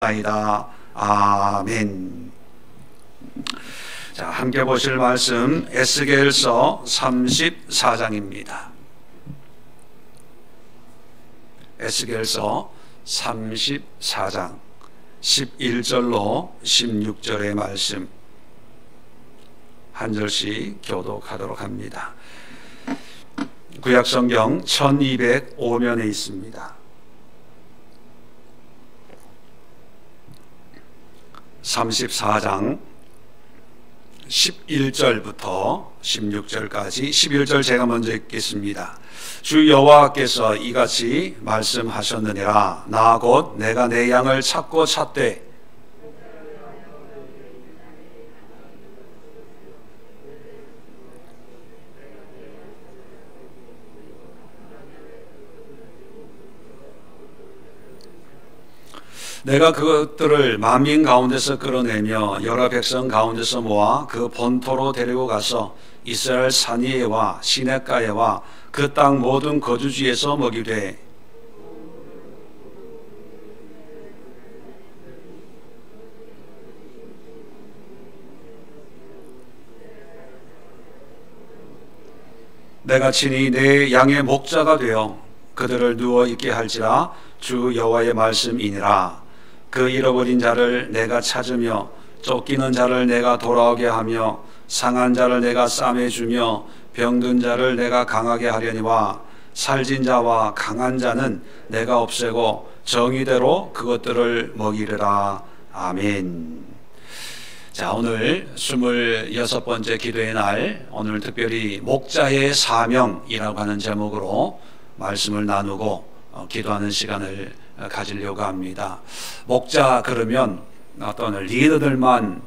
아이다. 아멘. 자, 함께 보실 말씀 에스겔서 34장입니다. 에스겔서 34장 11절로 16절의 말씀 한 절씩 교독하도록 합니다. 구약성경 1205면에 있습니다. 34장 11절부터 16절까지 11절 제가 먼저 읽겠습니다. 주 여호와께서 이같이 말씀하셨느니라. 나 곧 내가 내 양을 찾고 찾되 내가 그것들을 만민 가운데서 끌어내며 여러 백성 가운데서 모아 그 본토로 데리고 가서 이스라엘 산 위에와 시냇가에와 그 땅 모든 거주지에서 먹이되 내가 친히 내 양의 목자가 되어 그들을 누워 있게 할지라. 주 여호와의 말씀이니라. 그 잃어버린 자를 내가 찾으며 쫓기는 자를 내가 돌아오게 하며 상한 자를 내가 싸매주며 병든 자를 내가 강하게 하려니와 살진 자와 강한 자는 내가 없애고 정의대로 그것들을 먹이리라. 아멘. 자, 오늘 26번째 기도의 날, 오늘 특별히 목자의 사명이라고 하는 제목으로 말씀을 나누고 기도하는 시간을 가지려고 합니다. 목자 그러면 어떤 리더들만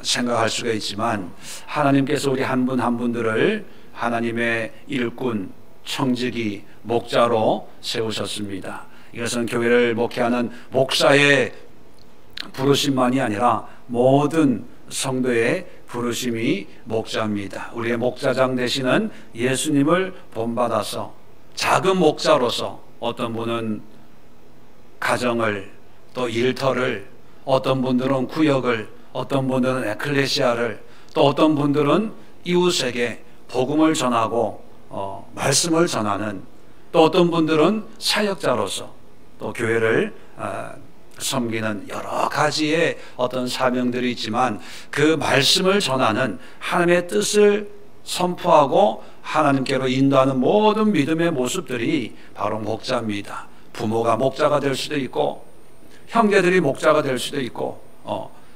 생각할 수가 있지만 하나님께서 우리 한 분 한 분들을 하나님의 일꾼, 청지기, 목자로 세우셨습니다. 이것은 교회를 목회하는 목사의 부르심만이 아니라 모든 성도의 부르심이 목자입니다. 우리의 목자장 되시는 예수님을 본받아서 작은 목자로서 어떤 분은 가정을, 또 일터를, 어떤 분들은 구역을, 어떤 분들은 에클레시아를, 또 어떤 분들은 이웃에게 복음을 전하고 말씀을 전하는, 또 어떤 분들은 사역자로서 또 교회를 섬기는 여러 가지의 어떤 사명들이 있지만 그 말씀을 전하는 하나님의 뜻을 선포하고 하나님께로 인도하는 모든 믿음의 모습들이 바로 목자입니다. 부모가 목자가 될 수도 있고, 형제들이 목자가 될 수도 있고,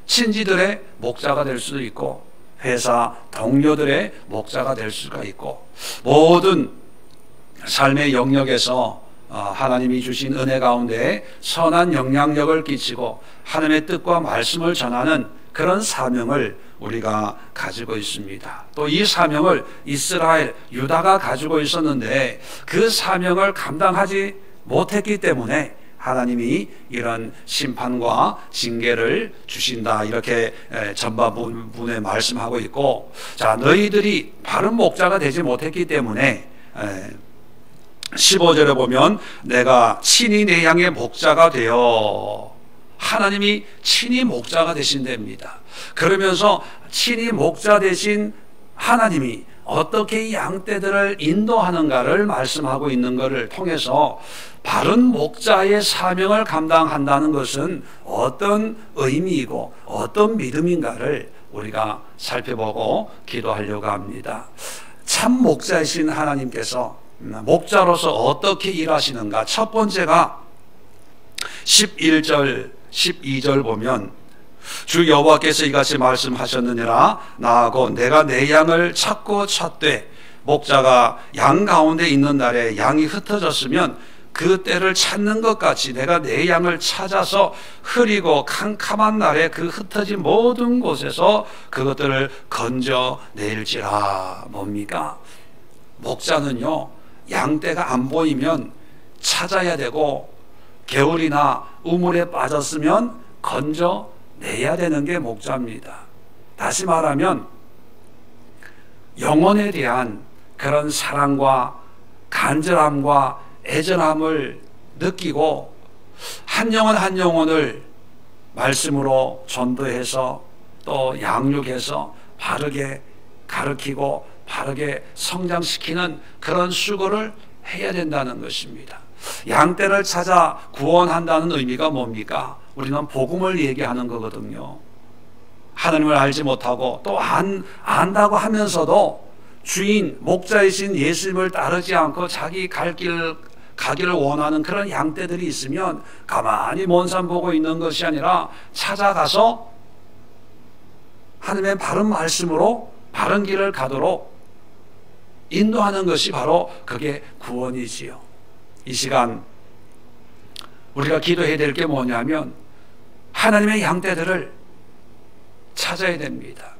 친지들의 목자가 될 수도 있고, 회사 동료들의 목자가 될 수가 있고, 모든 삶의 영역에서 하나님이 주신 은혜 가운데 선한 영향력을 끼치고 하나님의 뜻과 말씀을 전하는 그런 사명을 우리가 가지고 있습니다. 또 이 사명을 이스라엘, 유다가 가지고 있었는데 그 사명을 감당하지 못했기 때문에 하나님이 이런 심판과 징계를 주신다, 이렇게 전반부에 말씀하고 있고, 자, 너희들이 바른 목자가 되지 못했기 때문에 15절에 보면 내가 친히 내 양의 목자가 되어, 하나님이 친히 목자가 되신답니다. 그러면서 친히 목자 되신 하나님이 어떻게 이 양떼들을 인도하는가를 말씀하고 있는 것을 통해서 바른 목자의 사명을 감당한다는 것은 어떤 의미이고 어떤 믿음인가를 우리가 살펴보고 기도하려고 합니다. 참 목자이신 하나님께서 목자로서 어떻게 일하시는가? 첫 번째가 11절, 12절 보면 주 여호와께서 이같이 말씀하셨느니라. 나하고 내가 내 양을 찾고 찾되, 목자가 양 가운데 있는 날에 양이 흩어졌으면 그 때를 찾는 것 같이 내가 내 양을 찾아서 흐리고 캄캄한 날에 그 흩어진 모든 곳에서 그것들을 건져낼지라. 뭡니까? 목자는요, 양떼가 안 보이면 찾아야 되고, 개울이나 우물에 빠졌으면 건져내야 되는 게 목자입니다. 다시 말하면 영혼에 대한 그런 사랑과 간절함과 애절함을 느끼고 한 영혼 한 영혼을 말씀으로 전도해서 또 양육해서 바르게 가르치고 바르게 성장시키는 그런 수고를 해야 된다는 것입니다. 양떼를 찾아 구원한다는 의미가 뭡니까? 우리는 복음을 얘기하는 거거든요. 하나님을 알지 못하고 또 안다고 하면서도 주인 목자이신 예수님을 따르지 않고 자기 갈 길 가기를 원하는 그런 양떼들이 있으면 가만히 먼 산 보고 있는 것이 아니라 찾아가서 하나님의 바른 말씀으로 바른 길을 가도록 인도하는 것이 바로 그게 구원이지요. 이 시간 우리가 기도해야 될 게 뭐냐면 하나님의 양떼들을 찾아야 됩니다.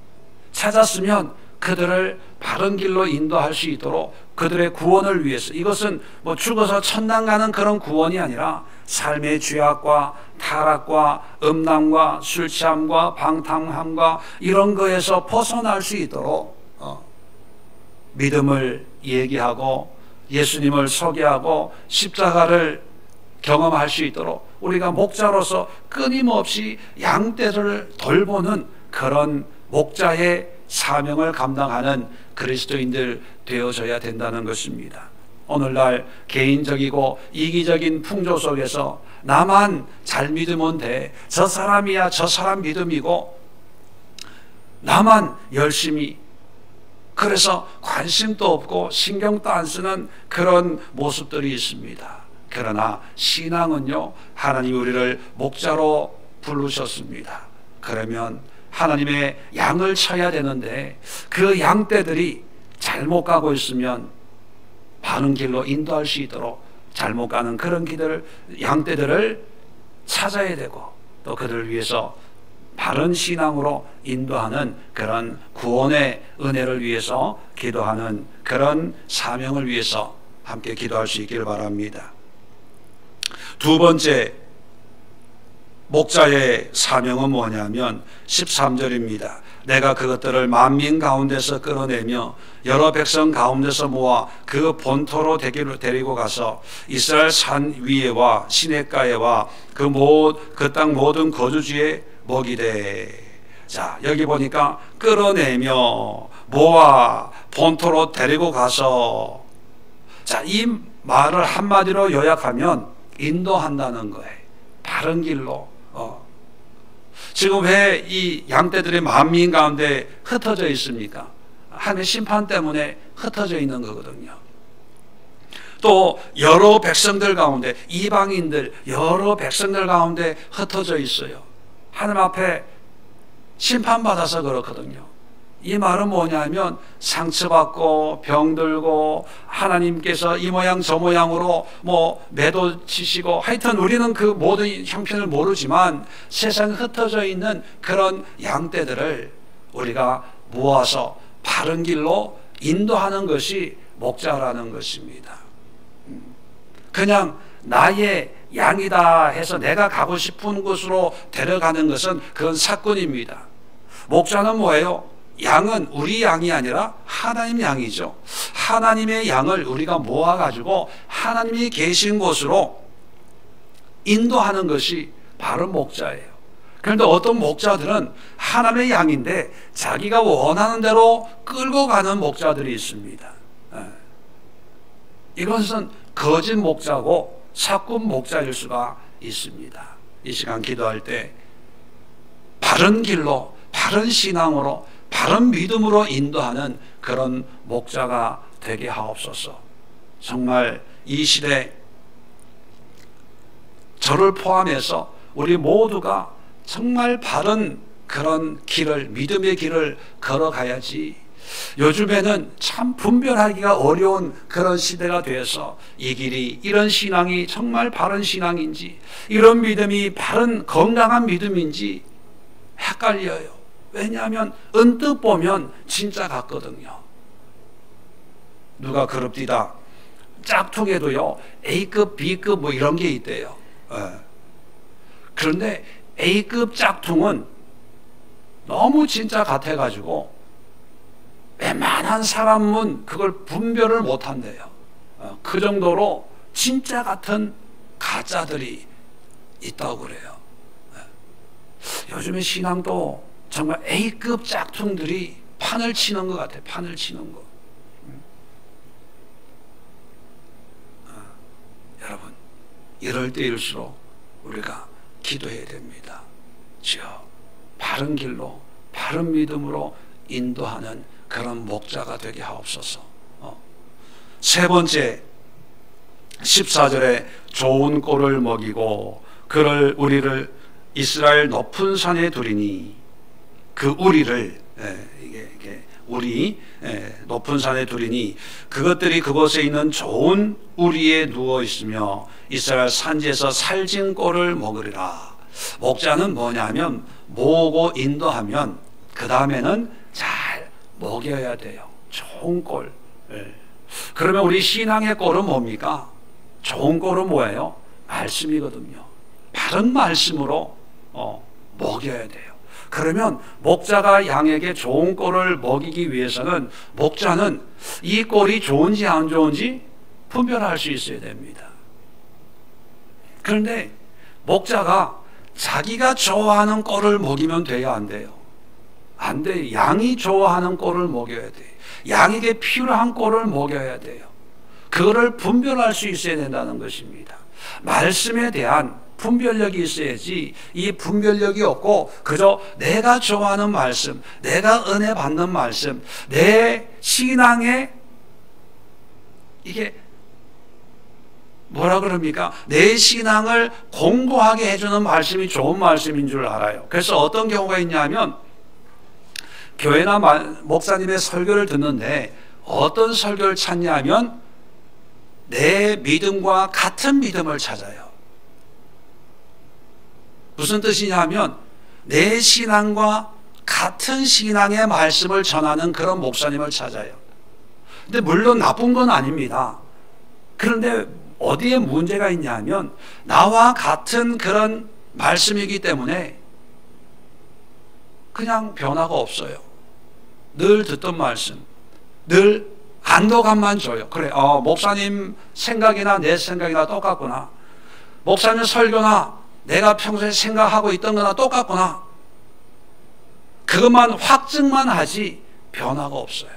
찾았으면 그들을 바른 길로 인도할 수 있도록 그들의 구원을 위해서, 이것은 뭐 죽어서 천당 가는 그런 구원이 아니라 삶의 죄악과 타락과 음란과 술 취함과 방탕함과 이런 거에서 벗어날 수 있도록 믿음을 얘기하고 예수님을 소개하고 십자가를 경험할 수 있도록 우리가 목자로서 끊임없이 양떼를 돌보는 그런 목자의 사명을 감당하는 그리스도인들 되어져야 된다는 것입니다. 오늘날 개인적이고 이기적인 풍조 속에서 나만 잘 믿으면 돼, 저 사람이야 저 사람 믿음이고 나만 열심히, 그래서 관심도 없고 신경도 안 쓰는 그런 모습들이 있습니다. 그러나 신앙은요, 하나님이 우리를 목자로 부르셨습니다. 그러면 하나님의 양을 쳐야 되는데 그 양떼들이 잘못 가고 있으면 바른 길로 인도할 수 있도록 잘못 가는 그런 양떼들을 찾아야 되고 또 그들을 위해서 바른 신앙으로 인도하는 그런 구원의 은혜를 위해서 기도하는 그런 사명을 위해서 함께 기도할 수 있기를 바랍니다. 두 번째 목자의 사명은 뭐냐면 13절입니다. 내가 그것들을 만민 가운데서 끌어내며 여러 백성 가운데서 모아 그 본토로 데리고 가서 이스라엘 산 위에와 시냇가에와 그 땅 모든 거주지에 먹이되. 자, 여기 보니까 끌어내며 모아 본토로 데리고 가서, 자, 이 말을 한마디로 요약하면 인도한다는 거예요. 바른 길로. 지금 왜 이 양떼들이 만민 가운데 흩어져 있습니까? 하나님의 심판 때문에 흩어져 있는 거거든요. 또 여러 백성들 가운데, 이방인들 여러 백성들 가운데 흩어져 있어요. 하나님 앞에 심판받아서 그렇거든요. 이 말은 뭐냐면 상처받고 병들고 하나님께서 이 모양 저 모양으로 뭐 매도 치시고, 하여튼 우리는 그 모든 형편을 모르지만 세상에 흩어져 있는 그런 양떼들을 우리가 모아서 바른 길로 인도하는 것이 목자라는 것입니다. 그냥 나의 양이다 해서 내가 가고 싶은 곳으로 데려가는 것은 그건 사건입니다. 목자는 뭐예요? 양은 우리 양이 아니라 하나님 양이죠. 하나님의 양을 우리가 모아가지고 하나님이 계신 곳으로 인도하는 것이 바로 목자예요. 그런데 어떤 목자들은 하나님의 양인데 자기가 원하는 대로 끌고 가는 목자들이 있습니다. 이것은 거짓 목자고 사꾼 목자일 수가 있습니다. 이 시간 기도할 때 바른 길로, 바른 신앙으로, 바른 믿음으로 인도하는 그런 목자가 되게 하옵소서. 정말 이 시대 저를 포함해서 우리 모두가 정말 바른 그런 길을, 믿음의 길을 걸어가야지. 요즘에는 참 분별하기가 어려운 그런 시대가 되어서 이 길이, 이런 신앙이 정말 바른 신앙인지, 이런 믿음이 바른 건강한 믿음인지 헷갈려요. 왜냐하면 언뜻 보면 진짜 같거든요. 누가 그럽디다, 짝퉁에도요 A급, B급 뭐 이런 게 있대요. 그런데 A급 짝퉁은 너무 진짜 같아가지고 웬만한 사람은 그걸 분별을 못한대요. 그 정도로 진짜 같은 가짜들이 있다고 그래요. 요즘에 신앙도 정말 A급 짝퉁들이 판을 치는 것 같아요. 판을 치는 거. 여러분, 이럴 때일수록 우리가 기도해야 됩니다. 주여, 바른 길로, 바른 믿음으로 인도하는 그런 목자가 되게 하옵소서. 세 번째, 14절에 좋은 꼴을 먹이고 그를 우리를 이스라엘 높은 산에 두리니, 그 우리를 이게 우리 높은 산에 두리니 그것들이 그곳에 있는 좋은 우리에 누워 있으며 이스라엘 산지에서 살진 꼴을 먹으리라. 목자는 뭐냐면 모으고 인도하면 그 다음에는 잘 먹여야 돼요. 좋은 꼴. 그러면 우리 신앙의 꼴은 뭡니까? 좋은 꼴은 뭐예요? 말씀이거든요. 바른 말씀으로 먹여야 돼요. 그러면 목자가 양에게 좋은 꼴을 먹이기 위해서는 목자는 이 꼴이 좋은지 안 좋은지 분별할 수 있어야 됩니다. 그런데 목자가 자기가 좋아하는 꼴을 먹이면 돼요, 안 돼요? 안 돼요. 양이 좋아하는 꼴을 먹여야 돼요. 양에게 필요한 꼴을 먹여야 돼요. 그거를 분별할 수 있어야 된다는 것입니다. 말씀에 대한 분별력이 있어야지, 이 분별력이 없고 그저 내가 좋아하는 말씀, 내가 은혜 받는 말씀, 내 신앙에 이게 뭐라 그럽니까? 내 신앙을 공고하게 해주는 말씀이 좋은 말씀인 줄 알아요. 그래서 어떤 경우가 있냐면 교회나 목사님의 설교를 듣는데 어떤 설교를 찾냐면 내 믿음과 같은 믿음을 찾아요. 무슨 뜻이냐면 내 신앙과 같은 신앙의 말씀을 전하는 그런 목사님을 찾아요. 근데 물론 나쁜 건 아닙니다. 그런데 어디에 문제가 있냐면 나와 같은 그런 말씀이기 때문에 그냥 변화가 없어요. 늘 듣던 말씀, 늘 안도감만 줘요. 그래, 목사님 생각이나 내 생각이나 똑같구나. 목사님 설교나 내가 평소에 생각하고 있던 거나 똑같구나. 그것만 확증만 하지 변화가 없어요.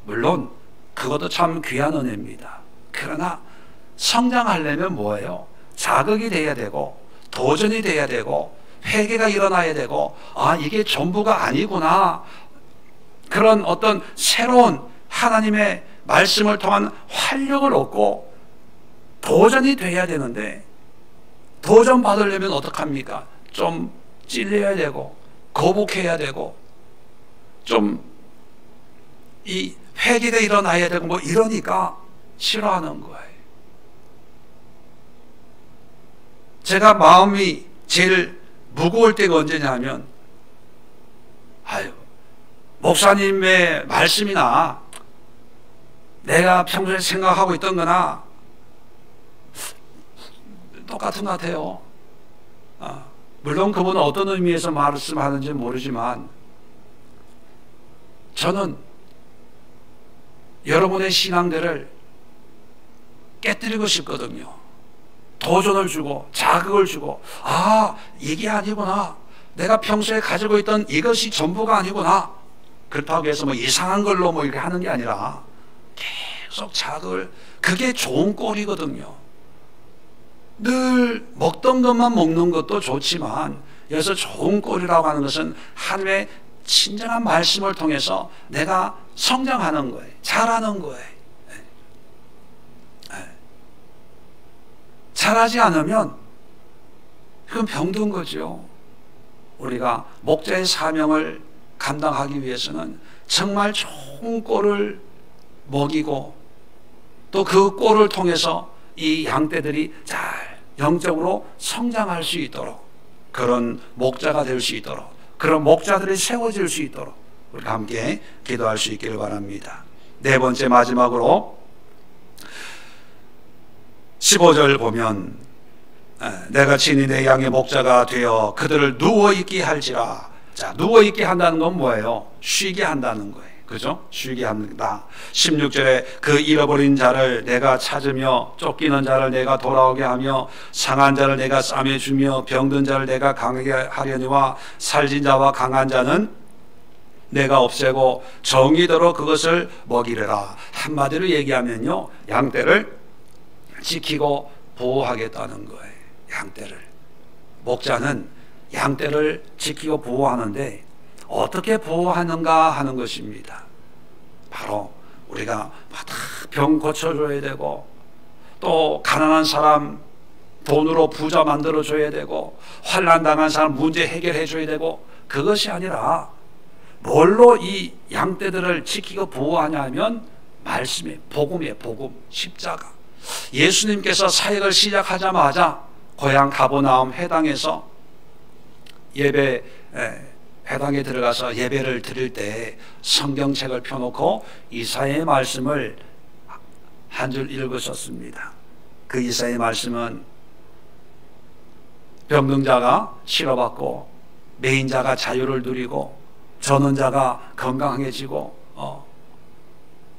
물론 그것도 참 귀한 은혜입니다. 그러나 성장하려면 뭐예요? 자극이 돼야 되고 도전이 돼야 되고 회개가 일어나야 되고, 이게 전부가 아니구나. 그런 어떤 새로운 하나님의 말씀을 통한 활력을 얻고 도전이 돼야 되는데, 도전 받으려면 어떡합니까? 좀 찔려야 되고 거북해야 되고 좀 이 회개가 일어나야 되고 뭐 이러니까 싫어하는 거예요. 제가 마음이 제일 무거울 때가 언제냐면, 목사님의 말씀이나 내가 평소에 생각하고 있던 거나 똑같은 것 같아요. 물론 그분은 어떤 의미에서 말씀하는지 모르지만 저는 여러분의 신앙들을 깨뜨리고 싶거든요. 도전을 주고 자극을 주고, 이게 아니구나. 내가 평소에 가지고 있던 이것이 전부가 아니구나. 그렇다고 해서 뭐 이상한 걸로 뭐 이렇게 하는 게 아니라 계속 자극을, 그게 좋은 꼴이거든요. 늘 먹던 것만 먹는 것도 좋지만 여기서 좋은 꼴이라고 하는 것은 하나님의 친절한 말씀을 통해서 내가 성장하는 거예요. 잘하는 거예요. 잘하지 않으면 그건 병든 거죠. 우리가 목자의 사명을 감당하기 위해서는 정말 좋은 꼴을 먹이고 또 그 꼴을 통해서 이 양떼들이 잘 영적으로 성장할 수 있도록, 그런 목자가 될 수 있도록, 그런 목자들이 세워질 수 있도록 우리가 함께 기도할 수 있기를 바랍니다. 네 번째, 마지막으로 15절 보면 내가 친히 내 양의 목자가 되어 그들을 누워있게 할지라. 자, 누워있게 한다는 건 뭐예요? 쉬게 한다는 거예요. 그죠? 쉬게 합니다. 16절에 그 잃어버린 자를 내가 찾으며 쫓기는 자를 내가 돌아오게 하며 상한 자를 내가 싸매주며 병든 자를 내가 강하게 하려니와 살진 자와 강한 자는 내가 없애고 정의대로 그것을 먹이려라. 한마디로 얘기하면요, 양떼를 지키고 보호하겠다는 거예요. 양떼를, 목자는 양떼를 지키고 보호하는데 어떻게 보호하는가 하는 것입니다. 바로 우리가 병 고쳐줘야 되고, 또 가난한 사람 돈으로 부자 만들어줘야 되고, 환난 당한 사람 문제 해결해 줘야 되고, 그것이 아니라 뭘로 이 양떼들을 지키고 보호하냐면 말씀이에요. 복음이에요. 복음, 십자가. 예수님께서 사역을 시작하자마자 고향 가버나움 회당에서 회당에 들어가서 예배를 드릴 때 성경책을 펴놓고 이사야의 말씀을 한 줄 읽으셨습니다. 그 이사야의 말씀은 병든 자가 치료받고 매인 자가 자유를 누리고 저는 자가 건강해지고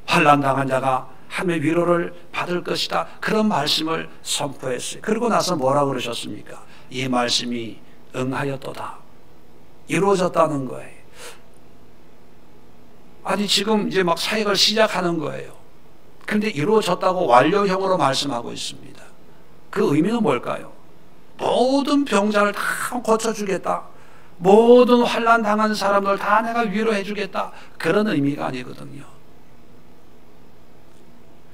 환난 당한 자가 하나님의 위로를 받을 것이다. 그런 말씀을 선포했어요. 그리고 나서 뭐라고 그러셨습니까? 이 말씀이 응하였도다. 이루어졌다는 거예요. 아니 지금 이제 막 사역을 시작하는 거예요. 그런데 이루어졌다고 완료형으로 말씀하고 있습니다. 그 의미는 뭘까요? 모든 병자를 다 고쳐주겠다. 모든 환난 당한 사람들 다 내가 위로해 주겠다. 그런 의미가 아니거든요.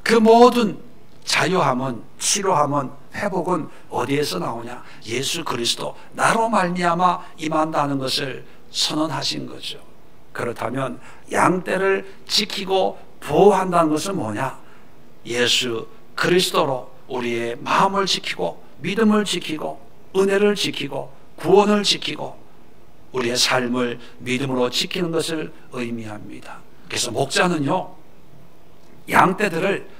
그 모든 자유함은, 치료함은, 회복은 어디에서 나오냐? 예수 그리스도 나로 말미암아 임한다는 것을 선언하신 거죠. 그렇다면 양떼를 지키고 보호한다는 것은 뭐냐? 예수 그리스도로 우리의 마음을 지키고 믿음을 지키고 은혜를 지키고 구원을 지키고 우리의 삶을 믿음으로 지키는 것을 의미합니다. 그래서 목자는요, 양떼들을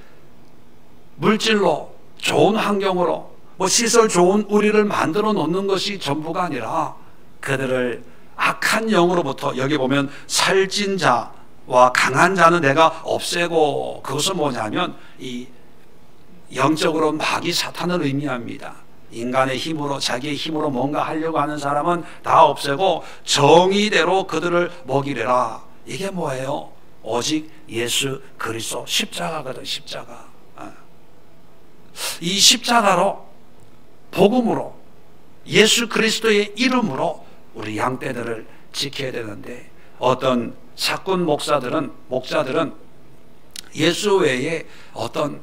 물질로 좋은 환경으로 시설 좋은 우리를 만들어 놓는 것이 전부가 아니라 그들을 악한 영으로부터, 여기 보면 살찐 자와 강한 자는 내가 없애고, 그것은 뭐냐면 이 영적으로 마귀 사탄을 의미합니다. 인간의 힘으로, 자기의 힘으로 뭔가 하려고 하는 사람은 다 없애고 정의대로 그들을 먹이래라. 이게 뭐예요? 오직 예수 그리스도 십자가거든. 십자가. 이 십자가로, 복음으로, 예수 그리스도의 이름으로 우리 양떼들을 지켜야 되는데, 어떤 사꾼 목자들은 예수 외에 어떤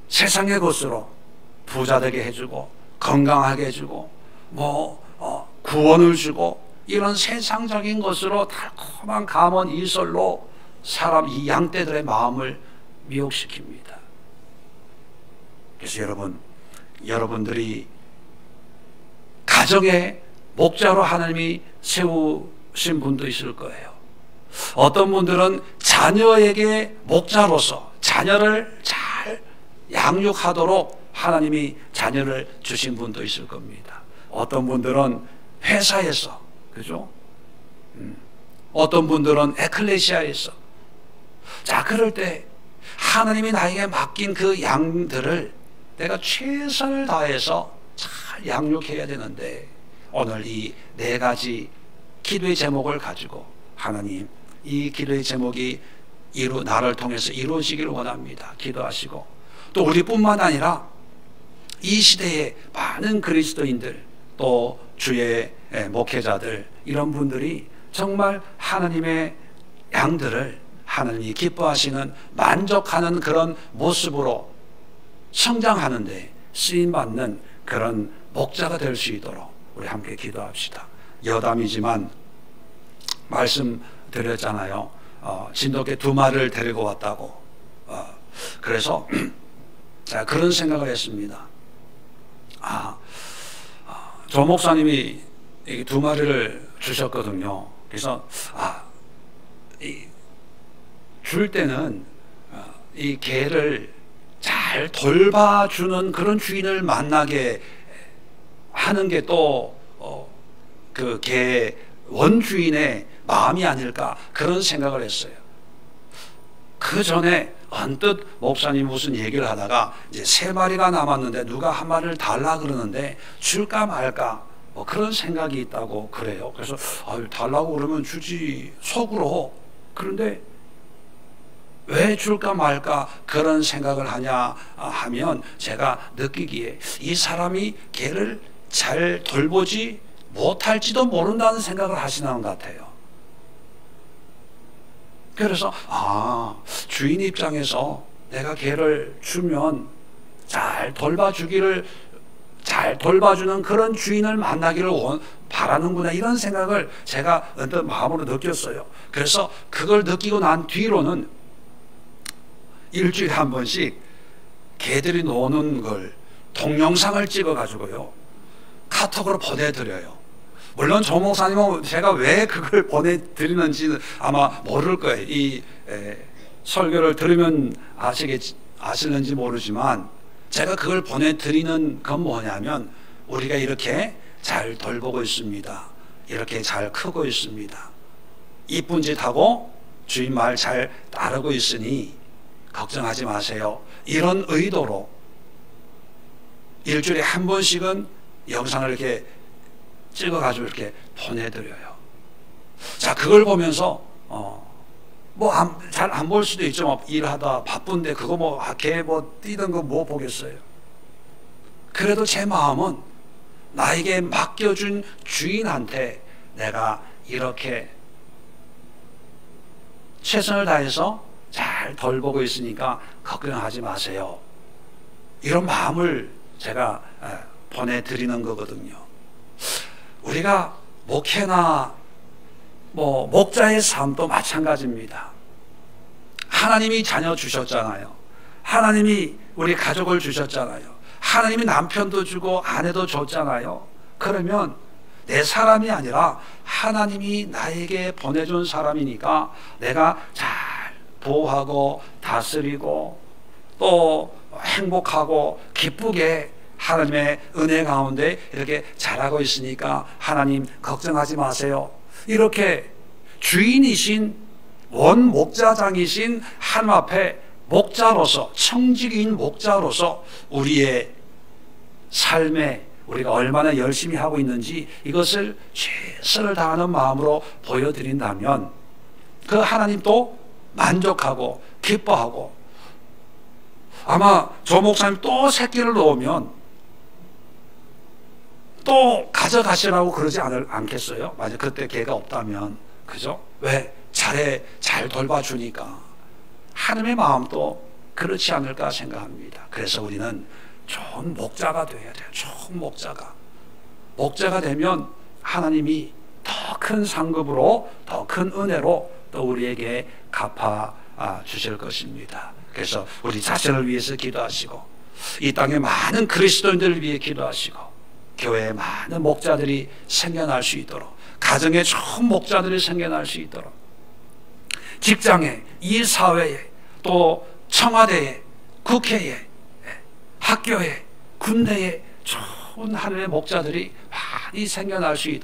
세상의 것으로 부자 되게 해주고 건강하게 해주고 구원을 주고 이런 세상적인 것으로 달콤한 감언 이설로 이 양떼들의 마음을 미혹시킵니다. 그래서 여러분들이 가정의 목자로 하나님이 세우신 분도 있을 거예요. 어떤 분들은 자녀에게 목자로서 자녀를 잘 양육하도록 하나님이 자녀를 주신 분도 있을 겁니다. 어떤 분들은 회사에서, 그죠? 어떤 분들은 에클레시아에서. 자, 그럴 때 하나님이 나에게 맡긴 그 양들을 내가 최선을 다해서 잘 양육해야 되는데, 오늘 이 4가지 기도의 제목을 가지고 하나님, 이 기도의 제목이 나를 통해서 이루어지기를 원합니다. 기도하시고, 또 우리뿐만 아니라 이 시대의 많은 그리스도인들, 또 주의 목회자들, 이런 분들이 정말 하나님의 양들을 하나님이 기뻐하시는, 만족하는 그런 모습으로 성장하는데 쓰임받는 그런 목자가 될 수 있도록 우리 함께 기도합시다. 여담이지만 말씀드렸잖아요. 진돗개 2마리를 데리고 왔다고. 그래서 자, 그런 생각을 했습니다. 조 목사님이 2마리를 주셨거든요. 그래서 줄 때는 이 개를 잘 돌봐주는 그런 주인을 만나게 하는 게 또 그 개 원주인의 마음이 아닐까 그런 생각을 했어요. 그 전에 언뜻 목사님 무슨 얘기를 하다가 이제 3마리가 남았는데 누가 한 마리를 달라 그러는데 줄까 말까 뭐 그런 생각이 있다고 그래요. 그래서 달라고 그러면 주지 속으로. 그런데 왜 줄까 말까 그런 생각을 하냐 하면 제가 느끼기에 이 사람이 걔를 잘 돌보지 못할지도 모른다는 생각을 하시는 것 같아요. 그래서 주인 입장에서 내가 걔를 주면 잘 돌봐주기를, 잘 돌봐주는 그런 주인을 만나기를 바라는구나, 이런 생각을 제가 언뜻 마음으로 느꼈어요. 그래서 그걸 느끼고 난 뒤로는 일주일에 한 번씩 개들이 노는 걸 동영상을 찍어 가지고요 카톡으로 보내드려요. 물론 조 목사님은 제가 왜 그걸 보내드리는지는 아마 모를 거예요. 이 설교를 들으면 아실는지 모르지만 제가 그걸 보내드리는 건 뭐냐면 우리가 이렇게 잘 돌보고 있습니다. 이렇게 잘 크고 있습니다. 이쁜 짓 하고 주인 말 잘 따르고 있으니 걱정하지 마세요. 이런 의도로 일주일에 한 번씩은 영상을 이렇게 찍어가지고 이렇게 보내드려요. 자, 그걸 보면서 뭐 잘 안 볼 수도 있죠. 뭐 일하다 바쁜데 그거 개 뛰던 거 뭐 보겠어요. 그래도 제 마음은 나에게 맡겨준 주인한테 내가 이렇게 최선을 다해서 잘 돌보고 있으니까 걱정하지 마세요. 이런 마음을 제가 보내드리는 거거든요. 우리가 목회나 목자의 삶도 마찬가지입니다. 하나님이 자녀 주셨잖아요. 하나님이 우리 가족을 주셨잖아요. 하나님이 남편도 주고 아내도 줬잖아요. 그러면 내 사람이 아니라 하나님이 나에게 보내준 사람이니까 내가 잘 보호하고 다스리고 또 행복하고 기쁘게 하나님의 은혜 가운데 이렇게 잘하고 있으니까 하나님 걱정하지 마세요. 이렇게 주인이신 원 목자장이신 하나님 앞에 목자로서, 청직인 목자로서 우리의 삶에 우리가 얼마나 열심히 하고 있는지 이것을 최선을 다하는 마음으로 보여드린다면 그 하나님도 만족하고 기뻐하고, 아마 조 목사님 또 새끼를 놓으면 또 가져가시라고 그러지 않겠어요? 만약 그때 개가 없다면. 그죠? 왜? 잘 돌봐주니까. 하나님의 마음도 그렇지 않을까 생각합니다. 그래서 우리는 좋은 목자가 되어야 돼요. 좋은 목자가 되면 하나님이 더 큰 상급으로, 더 큰 은혜로 또 우리에게 갚아 주실 것입니다. 그래서 우리 자신을 위해서 기도하시고, 이 땅의 많은 그리스도인들을 위해 기도하시고, 교회에 많은 목자들이 생겨날 수 있도록, 가정에 좋은 목자들이 생겨날 수 있도록, 직장에, 이 사회에, 또 청와대에, 국회에, 학교에, 군대에 좋은 하나님의 목자들이 많이 생겨날 수 있도록